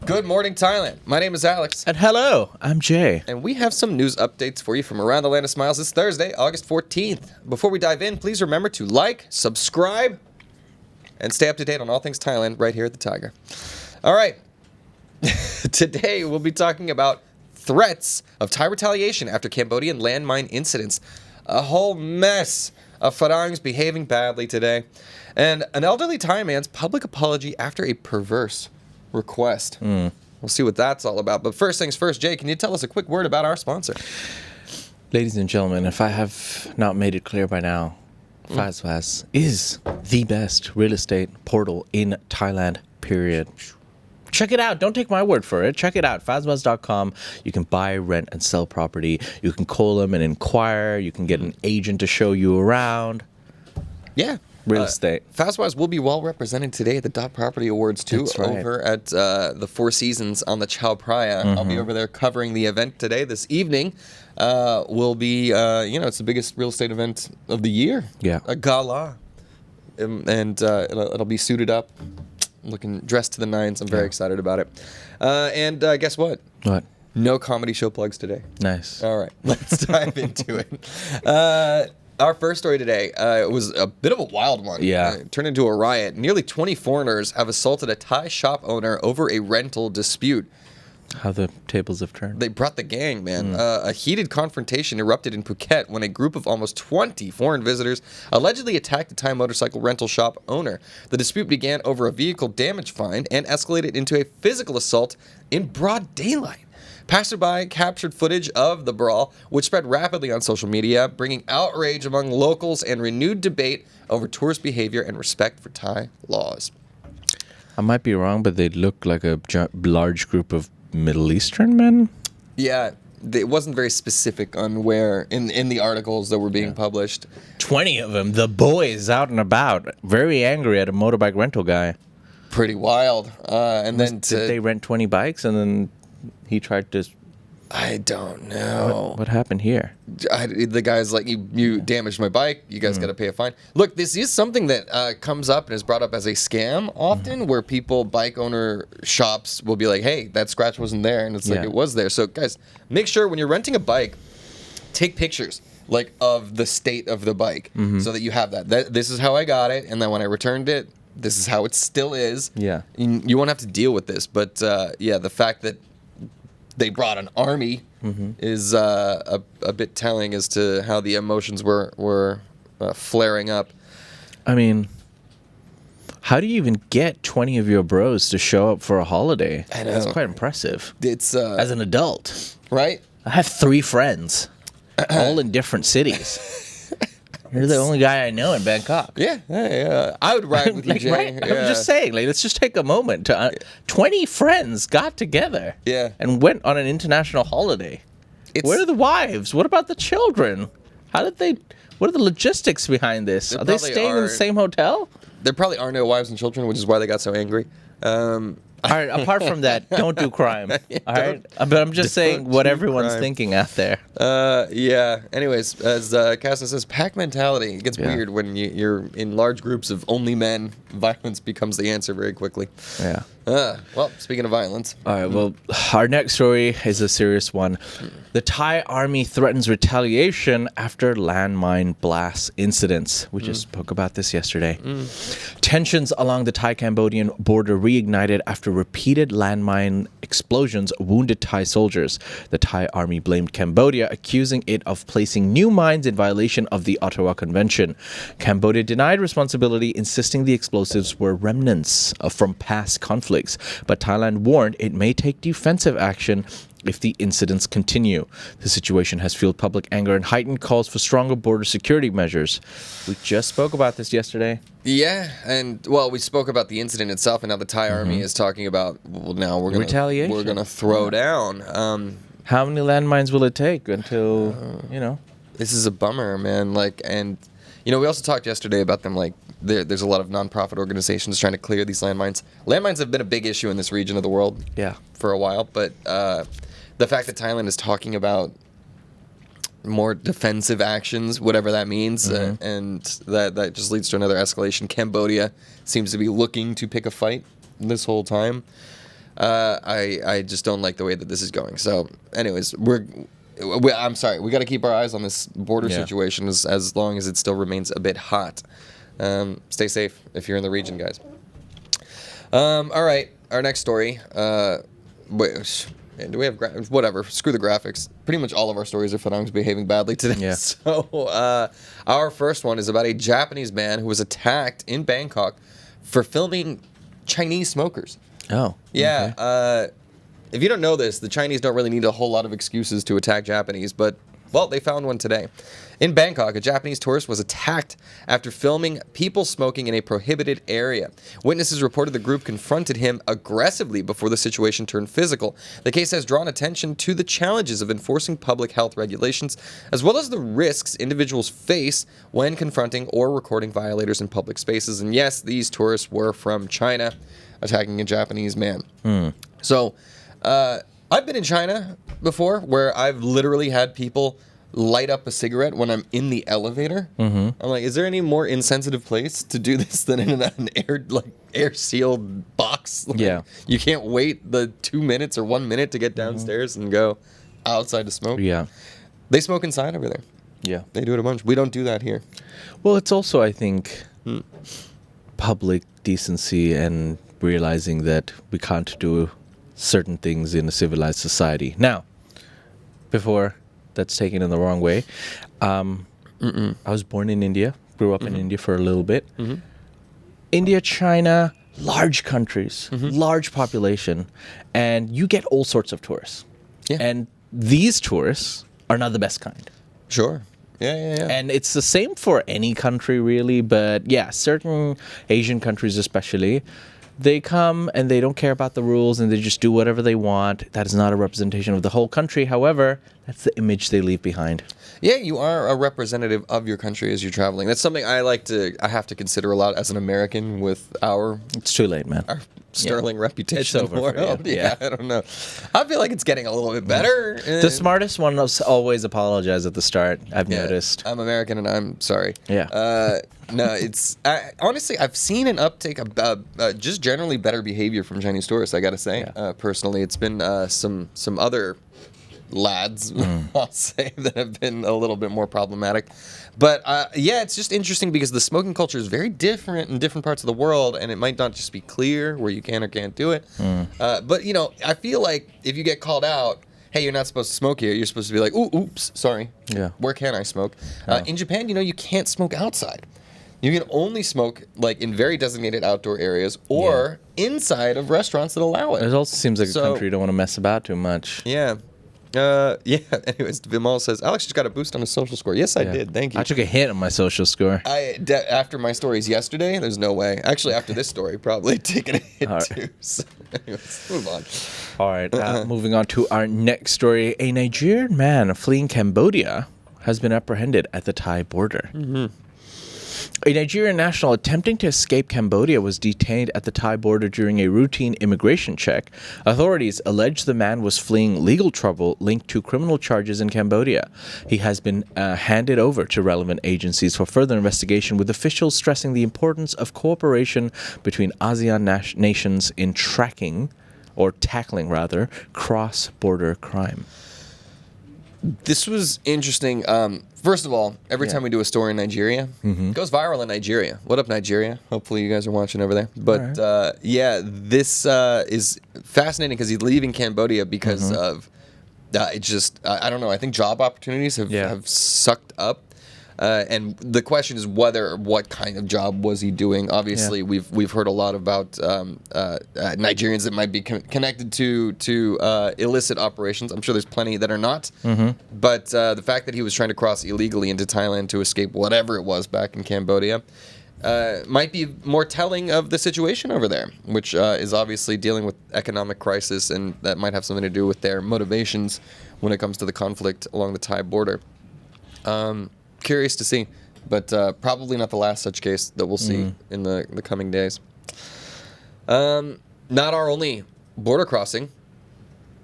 Good morning, Thailand. My name is Alex. And hello, I'm Jay. And we have some news updates for you from around the land of smiles this Thursday, August 14th. Before we dive in, please remember to like, subscribe, and stay up to date on all things Thailand right here at the Thaiger. All right. Today, we'll be talking about threats of Thai retaliation after Cambodian landmine incidents. A whole mess of farangs behaving badly today. And an elderly Thai man's public apology after a perverse request. We'll see what that's all about. But first things first, Jay, can you tell us a quick word about our sponsor? Ladies and gentlemen, if I have not made it clear by now, Fazwaz is the best real estate portal in Thailand, period. Check it out. Don't take my word for it. Check it out. Fazwaz.com. You can buy, rent, and sell property. You can call them and inquire. You can get an agent to show you around. Yeah. Real estate. Fastwise will be well represented today at the Dot Property Awards, too, That's right. over at the Four Seasons on the Chao Phraya. I'll be over there covering the event today. This evening will be, it's the biggest real estate event of the year. Yeah. A gala. And it'll be suited up, looking dressed to the nines. I'm very excited about it. And guess what? What? No comedy show plugs today. Nice. All right, let's dive into it. Our first story today was a bit of a wild one. Yeah. It turned into a riot. Nearly 20 foreigners have assaulted a Thai shop owner over a rental dispute. How the tables have turned. They brought the gang, man. A heated confrontation erupted in Phuket when a group of almost 20 foreign visitors allegedly attacked a Thai motorcycle rental shop owner. The dispute began over a vehicle damage fine and escalated into a physical assault in broad daylight. Passerby captured footage of the brawl, which spread rapidly on social media, bringing outrage among locals and renewed debate over tourist behavior and respect for Thai laws. I might be wrong, but they look like a large group of Middle Eastern men. Yeah, it wasn't very specific on where in the articles that were being published. 20 of them, the boys out and about, very angry at a motorbike rental guy. Pretty wild. And then Did they rent 20 bikes and then he tried to... I don't know. What happened here? The guy's like, you damaged my bike. You guys got to pay a fine. Look, this is something that comes up and is brought up as a scam often, where bike owner shops will be like, hey, that scratch wasn't there. And it's like, it was there. So, guys, make sure when you're renting a bike, take pictures like of the state of the bike so that you have that. This is how I got it. And then when I returned it, this is how it still is. Yeah. You won't have to deal with this. But, the fact that they brought an army is a bit telling as to how the emotions were flaring up. I mean, how do you even get 20 of your bros to show up for a holiday? I know. That's quite impressive. It's As an adult. right. I have 3 friends, all in different cities. You're the only guy I know in Bangkok. Yeah. I would ride with you, Jay. Right? Yeah. I'm just saying, let's just take a moment to 20 friends got together and went on an international holiday. Where are the wives? What about the children? What are the logistics behind this? Are they staying in the same hotel? There probably are no wives and children, which is why they got so angry. All right, apart from that, don't do crime. All right? But I'm just saying what everyone's thinking out there. Anyways, as Casson says, pack mentality. It gets weird when you're in large groups of only men. Violence becomes the answer very quickly. Yeah. Well, speaking of violence. All right, well, our next story is a serious one. The Thai army threatens retaliation after landmine blast incidents. We just spoke about this yesterday. Tensions along the Thai-Cambodian border reignited after repeated landmine explosions wounded Thai soldiers. The Thai army blamed Cambodia, accusing it of placing new mines in violation of the Ottawa Convention. Cambodia denied responsibility, insisting the explosives were remnants from past conflicts. But Thailand warned it may take defensive action if the incidents continue. The situation has fueled public anger and heightened calls for stronger border security measures. We just spoke about this yesterday. Yeah, and we spoke about the incident itself, and now the Thai army is talking about, now we're retaliation. We're gonna throw down. How many landmines will it take until This is a bummer, man. We also talked yesterday about them. There's a lot of nonprofit organizations trying to clear these landmines. Landmines have been a big issue in this region of the world for a while, but the fact that Thailand is talking about more defensive actions, whatever that means, and that just leads to another escalation. Cambodia seems to be looking to pick a fight this whole time. I just don't like the way that this is going. So, anyways, I'm sorry. We got to keep our eyes on this border situation as long as it still remains a bit hot. Stay safe if you're in the region, guys. All right, our next story. Do we have whatever? Screw the graphics. Pretty much all of our stories are farangs behaving badly today. Yeah. So our first one is about a Japanese man who was attacked in Bangkok for filming Chinese smokers. Oh. Yeah. Okay. If you don't know this, the Chinese don't really need a whole lot of excuses to attack Japanese, but, well, they found one today. In Bangkok, a Japanese tourist was attacked after filming people smoking in a prohibited area. Witnesses reported the group confronted him aggressively before the situation turned physical. The case has drawn attention to the challenges of enforcing public health regulations, as well as the risks individuals face when confronting or recording violators in public spaces. And yes, these tourists were from China, attacking a Japanese man. So, I've been in China before, where I've literally had people light up a cigarette when I'm in the elevator. I'm like, is there any more insensitive place to do this than in an air sealed box? Like, Yeah. You can't wait the 2 minutes or 1 minute to get downstairs and go outside to smoke. Yeah. They smoke inside over there. Yeah. They do it a bunch. We don't do that here. Well, it's also, I think, public decency and realizing that we can't do certain things in a civilized society. Now, before that's taken in the wrong way, I was born in India, grew up in India for a little bit. India, China, large countries, large population, and you get all sorts of tourists. Yeah. And these tourists are not the best kind. Sure. Yeah. And it's the same for any country, really. But yeah, certain Asian countries especially, they come and they don't care about the rules and they just do whatever they want. That is not a representation of the whole country. However, that's the image they leave behind. Yeah, you are a representative of your country as you're traveling. That's something I have to consider a lot as an American with our It's too late, man. sterling reputation It's in over the for you. world. Yeah. I don't know. I feel like it's getting a little bit better. The smartest one always apologize at the start, I've noticed. I'm American and I'm sorry. Yeah. No, it's honestly, I've seen an uptick of just generally better behavior from Chinese tourists, I got to say. Yeah. Personally, it's been some other lads, I'll say, that have been a little bit more problematic. But yeah, it's just interesting because the smoking culture is very different in different parts of the world, and it might not just be clear where you can or can't do it. But, you know, I feel like if you get called out, hey, you're not supposed to smoke here, you're supposed to be like, ooh, oops, sorry. Yeah. Where can I smoke? In Japan, you know, you can't smoke outside. You can only smoke like in very designated outdoor areas or inside of restaurants that allow it. It also seems like a country you don't want to mess about too much. Yeah. Anyways, Vimal says, Alex just got a boost on his social score. Yes, I did. Thank you. I took a hit on my social score. After my stories yesterday, there's no way. Actually, after this story, probably taking a hit All right. too. So, anyways, move on. All right, moving on to our next story. A Nigerian man fleeing Cambodia has been apprehended at the Thai border. A Nigerian national attempting to escape Cambodia was detained at the Thai border during a routine immigration check. Authorities allege the man was fleeing legal trouble linked to criminal charges in Cambodia. He has been handed over to relevant agencies for further investigation, with officials stressing the importance of cooperation between ASEAN nations in tackling cross-border crime. This was interesting. First of all, every time we do a story in Nigeria, it goes viral in Nigeria. What up, Nigeria? Hopefully you guys are watching over there. But this is fascinating because he's leaving Cambodia because of it just, I don't know, I think job opportunities have sucked up. And the question is what kind of job was he doing? Obviously, we've heard a lot about Nigerians that might be connected to illicit operations. I'm sure there's plenty that are not. But the fact that he was trying to cross illegally into Thailand to escape whatever it was back in Cambodia might be more telling of the situation over there, which is obviously dealing with economic crisis, and that might have something to do with their motivations when it comes to the conflict along the Thai border. Curious to see, but probably not the last such case that we'll see in the coming days. Not our only border crossing.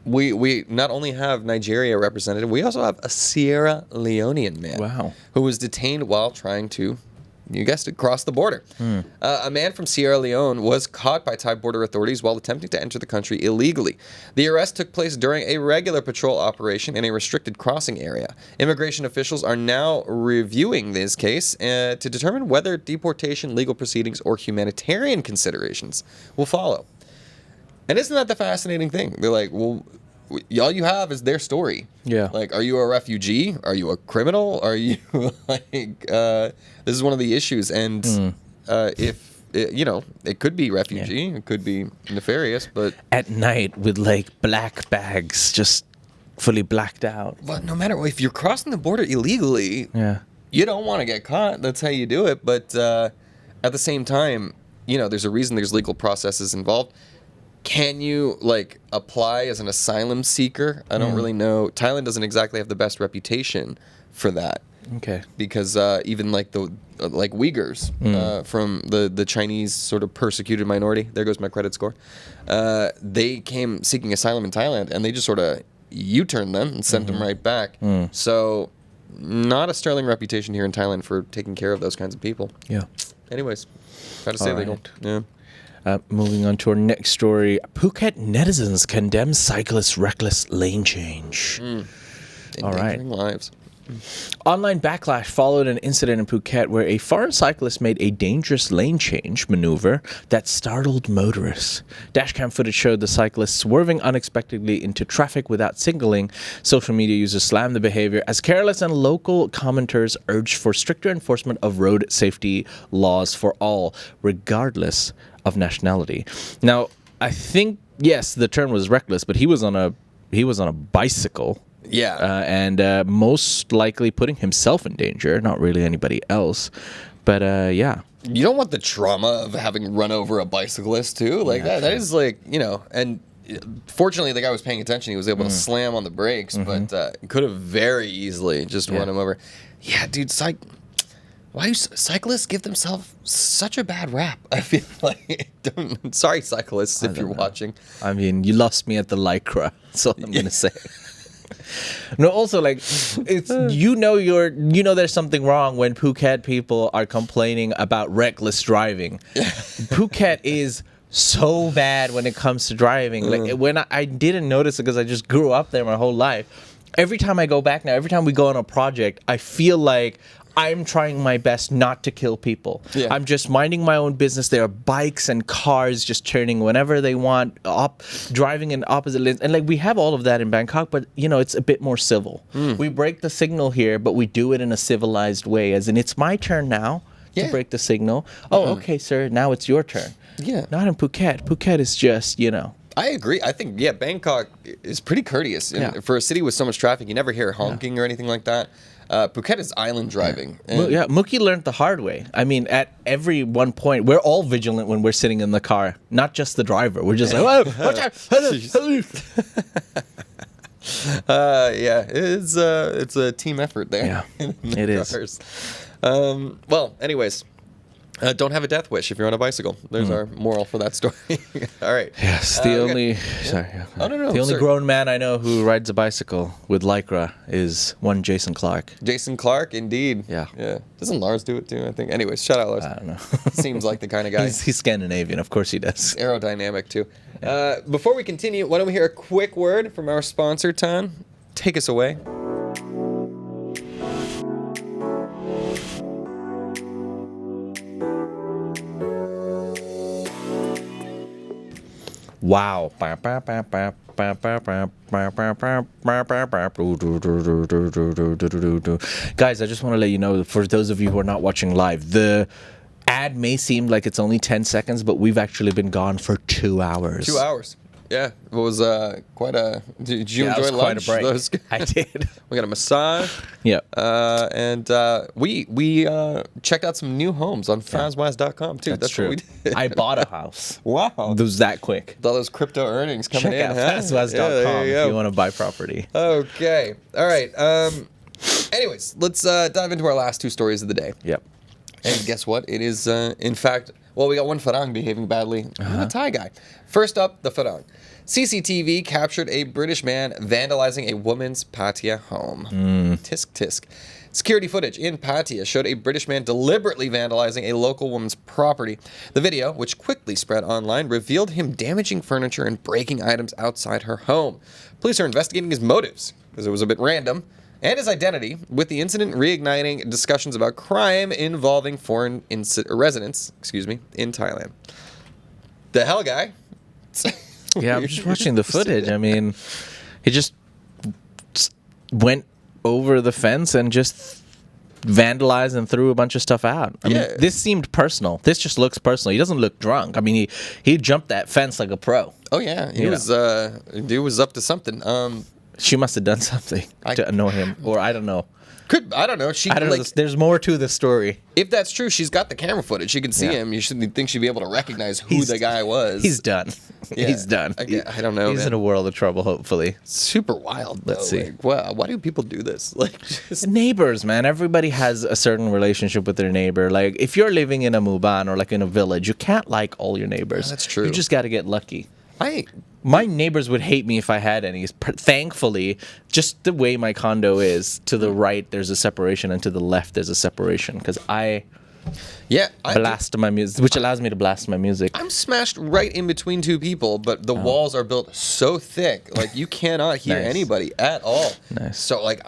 We not only have Nigeria represented, we also have a Sierra Leonean man Wow. who was detained while trying to You guessed it, crossed the border. A man from Sierra Leone was caught by Thai border authorities while attempting to enter the country illegally. The arrest took place during a regular patrol operation in a restricted crossing area. Immigration officials are now reviewing this case to determine whether deportation, legal proceedings, or humanitarian considerations will follow. And isn't that the fascinating thing? They're like, well, all you have is their story. Yeah. Like, are you a refugee? Are you a criminal? Are you like? This is one of the issues, and if it could be refugee, it could be nefarious, but At night with like black bags, just fully blacked out. but no matter what, if you're crossing the border illegally, Yeah. you don't want to get caught. That's how you do it. But at the same time, there's a reason there's legal processes involved. Can you like apply as an asylum seeker? I don't really know. Thailand doesn't exactly have the best reputation for that Okay. because even like the Uyghurs from the Chinese sort of persecuted minority. There goes my credit score. They came seeking asylum in Thailand, and they just sort of U-turned them and sent them right back. So, not a sterling reputation here in Thailand for taking care of those kinds of people. Yeah. Anyways, gotta stay All legal. right. Yeah. Moving on to our next story. Phuket netizens condemn cyclist reckless lane change. All right. Endangering lives. Online backlash followed an incident in Phuket where a foreign cyclist made a dangerous lane change maneuver that startled motorists. Dashcam footage showed the cyclist swerving unexpectedly into traffic without signaling. Social media users slammed the behavior as careless, and local commenters urged for stricter enforcement of road safety laws for all, regardless of nationality. Now, I think, yes, the term was reckless, but he was on a bicycle. Yeah. And most likely putting himself in danger, not really anybody else. But yeah. You don't want the trauma of having run over a bicyclist too. Like that is like, and fortunately the guy was paying attention. He was able to slam on the brakes, but could have very easily just run him over. Yeah, dude, why do cyclists give themselves such a bad rap? I feel like, sorry cyclists if you're watching. I mean, you lost me at the Lycra. That's all I'm going to say. No, also like it's there's something wrong when Phuket people are complaining about reckless driving. Phuket is so bad when it comes to driving. Like when I didn't notice it because I just grew up there my whole life. Every time I go back now, every time we go on a project, I feel like I'm trying my best not to kill people. Yeah. I'm just minding my own business. There are bikes and cars just turning whenever they want, driving in opposite lanes. And like we have all of that in Bangkok, but it's a bit more civil. We break the signal here, but we do it in a civilized way. As in, it's my turn now to break the signal. Oh, okay, sir. Now it's your turn. Yeah. Not in Phuket. Phuket is just, I agree. I think, Bangkok is pretty courteous. And for a city with so much traffic, you never hear honking or anything like that. Phuket is island driving. Yeah, Mookie learned the hard way. I mean, at every one point, we're all vigilant when we're sitting in the car, not just the driver. We're just like, whoa, watch out. It's a team effort there. Yeah, it is. Well, anyways. Don't have a death wish if you're on a bicycle. There's our moral for that story. All right. Yes, the only the only grown man I know who rides a bicycle with Lycra is one Jason Clark. Jason Clark, indeed. Yeah. Doesn't Lars do it too? I think. Anyways, shout out Lars. I don't know. Seems like the kind of guy. He's Scandinavian, of course he does. Aerodynamic too. Before we continue, why don't we hear a quick word from our sponsor, Tan? Take us away. Wow. Guys, I just want to let you know, for those of you who are not watching live, the ad may seem like it's only 10 seconds, but we've actually been gone for 2 hours. 2 hours. Yeah, it was quite a. Did you enjoy lunch? Quite a break. I did. We got a massage. Yeah. And we checked out some new homes on Fazwise.com too. That's true. what we did. I bought a house. Wow. It was that quick. With all those crypto earnings coming Check in. out Fazwise.com if you want to buy property. Okay. All right. Anyways, let's dive into our last two stories of the day. Yep. And guess what? It is, in fact, well, we got one farang behaving badly and a Thai guy. First up, the farang. CCTV captured a British man vandalizing a woman's Pattaya home. Tisk tisk. Security footage in Pattaya showed a British man deliberately vandalizing a local woman's property. The video, which quickly spread online, revealed him damaging furniture and breaking items outside her home. Police are investigating his motives, because it was a bit random, and his identity, with the incident reigniting discussions about crime involving foreign residents, in Thailand. The hell, guy? Yeah, I'm just watching the footage. I mean, he just went over the fence and just vandalized and threw a bunch of stuff out. I mean, this seemed personal. This just looks personal. He doesn't look drunk. I mean, he jumped that fence like a pro. Oh yeah, he was dude was up to something. She must have done something to annoy him, or I don't know. I don't know. I don't know. There's more to the story. If that's true, she's got the camera footage. She can see him. You should think she'd be able to recognize who the guy was. He's done. Yeah. He's done. I don't know. He's in a world of trouble. Hopefully, super wild. Though. Let's see. Like, wow, why do people do this? Like neighbors, man. Everybody has a certain relationship with their neighbor. Like if you're living in a muban or like in a village, you can't like all your neighbors. That's true. You just got to get lucky. My neighbors would hate me if I had any. Thankfully, just the way my condo is, to the right there's a separation and to the left there's a separation because I blast my music, which allows me to blast my music. I'm smashed right in between two people, but the walls are built so thick, like you cannot hear anybody at all. Nice. So like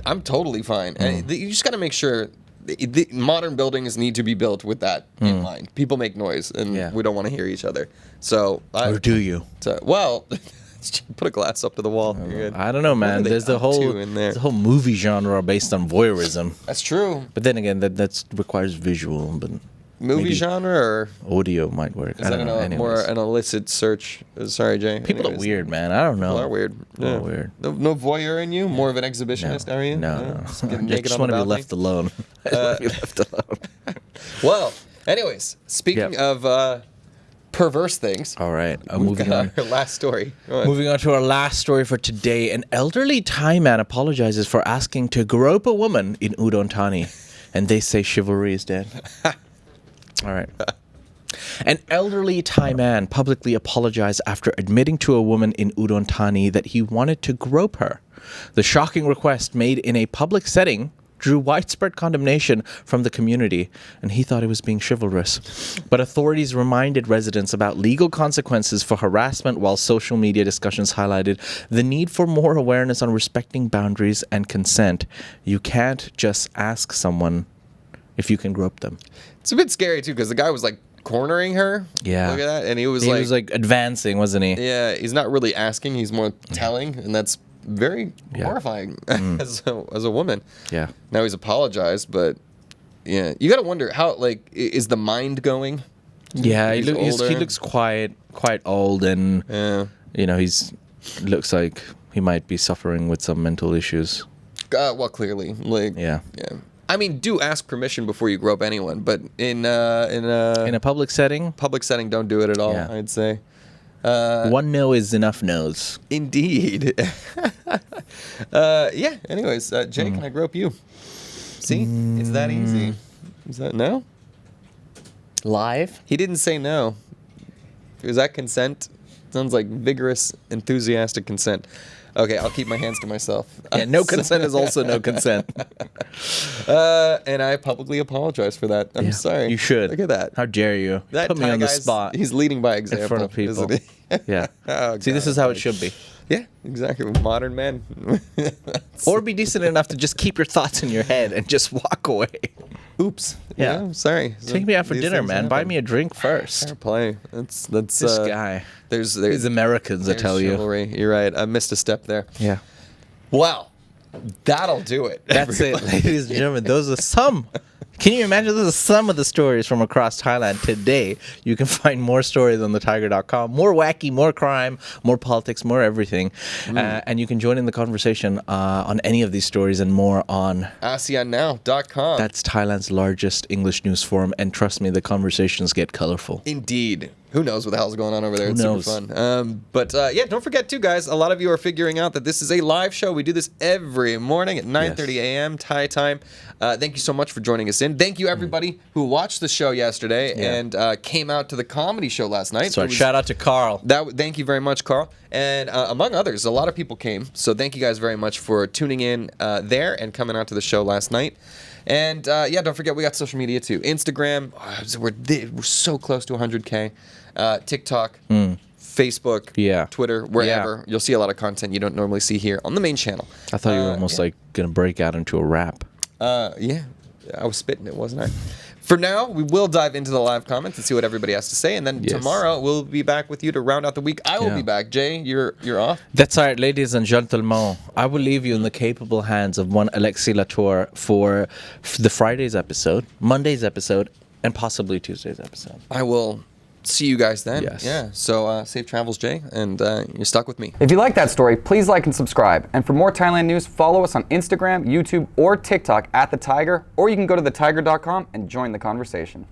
I'm totally fine. And you just got to make sure. The modern buildings need to be built with that in mind. People make noise, and we don't want to hear each other. So, or do you? Well, put a glass up to the wall. I don't know, man. There's the whole movie genre based on voyeurism. That's true. But then again, that requires visual. But movie genre or audio might work. Is that more an illicit search? Sorry, Jay. People are weird, man. I don't know. People are weird. People are weird. No voyeur in you? More of an exhibitionist, are you? No. I just want to be left alone. Well, anyways, speaking of perverse things. All right. Moving on. Our last story. Moving on to our last story for today. An elderly Thai man apologizes for asking to grope a woman in Udon, Thani. And they say chivalry is dead. All right. An elderly Thai man publicly apologized after admitting to a woman in Udon Thani that he wanted to grope her. The shocking request made in a public setting drew widespread condemnation from the community, and he thought it was being chivalrous. But authorities reminded residents about legal consequences for harassment, while social media discussions highlighted the need for more awareness on respecting boundaries and consent. You can't just ask someone if you can grope them. It's a bit scary, too, because the guy was, like, cornering her. Yeah. Look at that. And he was advancing, wasn't he? Yeah, he's not really asking. He's more telling, and that's very horrifying as a woman. Yeah. Now he's apologized, but, yeah. You got to wonder, how, like, is the mind going? Yeah, he looks quite old, and, looks like he might be suffering with some mental issues. Well, clearly. Like, yeah. I mean, do ask permission before you grope anyone, but in a public setting, don't do it at all. I'd say one no is enough no's. Indeed. Yeah. Anyways, Jay, can I grope you? See, it's that easy. Is that no? Live? He didn't say no. Is that consent? Sounds like vigorous, enthusiastic consent. Okay, I'll keep my hands to myself. Yeah, no consent is also no consent. And I publicly apologize for that. I'm sorry. You should. Look at that. How dare you? That put me on the spot. He's leading by example. In front of people. Isn't he? Yeah. Oh, see, this is how it should be. Yeah, exactly. Modern man. Or be decent enough to just keep your thoughts in your head and just walk away. Oops. Yeah, I'm sorry. Take me out for dinner, man. Buy me a drink first. Fair play. That's this guy. There's Americans, I tell chivalry. You're right. I missed a step there. Yeah. Well, that'll do it. That's it, ladies and gentlemen. Those are some. Can you imagine? Those are some of the stories from across Thailand today. You can find more stories on thetiger.com. More wacky, more crime, more politics, more everything. And you can join in the conversation on any of these stories and more on ASEANnow.com. That's Thailand's largest English news forum. And trust me, the conversations get colorful. Indeed. Who knows what the hell's going on over there? It's knows? super fun. Yeah, don't forget too, guys. A lot of you are figuring out that this is a live show. We do this every morning at 9:30 a.m. Thai time. Thank you so much for joining us in. Thank you everybody who watched the show yesterday and came out to the comedy show last night. So shout out to Carl. Thank you very much, Carl. And among others, a lot of people came. So thank you guys very much for tuning in there and coming out to the show last night. And don't forget, we got social media too. Instagram, we're so close to 100K. TikTok, Facebook, Twitter, wherever. You'll see a lot of content you don't normally see here on the main channel. I thought you were almost like going to break out into a rap. I was spitting it, wasn't I? For now, we will dive into the live comments and see what everybody has to say. And then tomorrow, we'll be back with you to round out the week. I will be back. Jay, you're off? That's right, ladies and gentlemen. I will leave you in the capable hands of one Alexis Latour for the Friday's episode, Monday's episode, and possibly Tuesday's episode. I will see you guys then. Yes. Yeah. So safe travels, Jay, and you're stuck with me. If you like that story, please like and subscribe. And for more Thailand news, follow us on Instagram, YouTube, or TikTok at The Thaiger, or you can go to thethaiger.com and join the conversation.